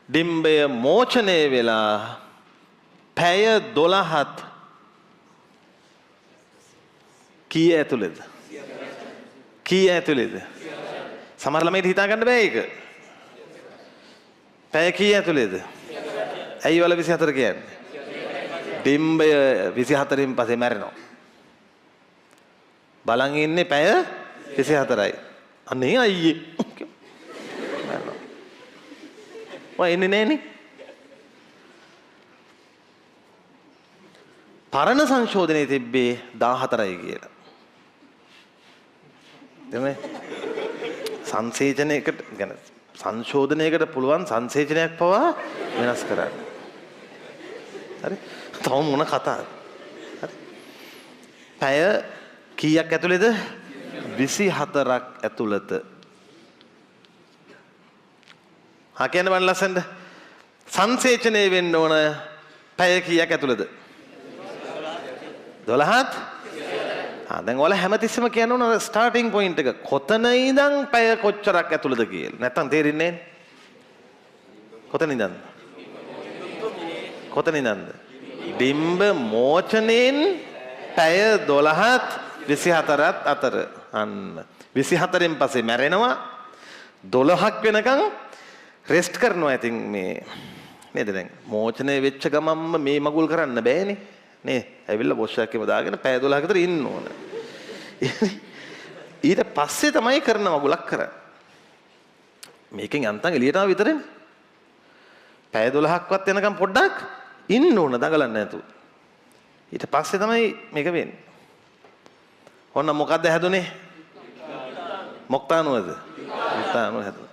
ඩිම්බය මෝචනය වෙලා පැය 12ත් කී ඇතුළේද? කී ඇතුළේද? සමහර ළමයිට හිතා ගන්න බෑ ඒක. පැය කී ඇතුළේද? ඇයි වල 24 කියන්නේ? ඩිම්බය 24න් පස්සේ මැරෙනවා. බලන් ඉන්නේ පැය 24යි. අනේ අයියේ. ඔය එන්නේ නෑනේ. පරණ සංශෝධනයේ තිබ්බේ 14යි කියලා. දෙමේ සංසේචනයකට ගැන සංශෝධනයකට පුළුවන් සංසේචනයක් පවා වෙනස් කරන්න. හරි? තව මොන කතාවද? හරි? පැය කීයක් ඇතුළේද? 24ක් ඇතුළත. හා කියන්න බෑ ලස්සනට. සංසේචනය වෙන්න ඕන පැය කීයක් ඇතුළේද? 12ත්. දැන් ඔයාලා හැමතිස්සෙම කියන්න ඕන ස්ටාර්ටින් පොයින්ට් එක කොතන ඉඳන් පැය කොච්චරක් ඇතුළද කියලා. නැත්තම් තේරෙන්නේ නැහැ. කොතන ඉඳන්ද? කොතන ඉඳන්ද? ඩිම්බ මෝචනයෙන් පැය 12ත් 24ත් අතර. අන්න 24න් පස්සේ මැරෙනවා. 12ක් වෙනකන් රෙස්ට් කරනවා. ඉතින් මේ නේද දැන් මෝචනය වෙච්ච ගමන්ම මේ මගුල් කරන්න බෑනේ. නේ ඇවිල්ලා බොස් එකේම දාගෙන පැය 12ක විතර ඉන්න ඕන. ඊට පස්සේ තමයි කරන මගුලක් කරන්නේ. මේකෙන් යන්තම් එළියට ආව විතරනේ. පැය 12ක්වත් යනකම් පොඩ්ඩක් ඉන්න ඕන දඟලන්න නැතුව. ඊට පස්සේ තමයි මේක වෙන්නේ. ඔන්න මොකද්ද හැදුනේ? මොක්තානුවද? මොක්තානුව හැදුවා.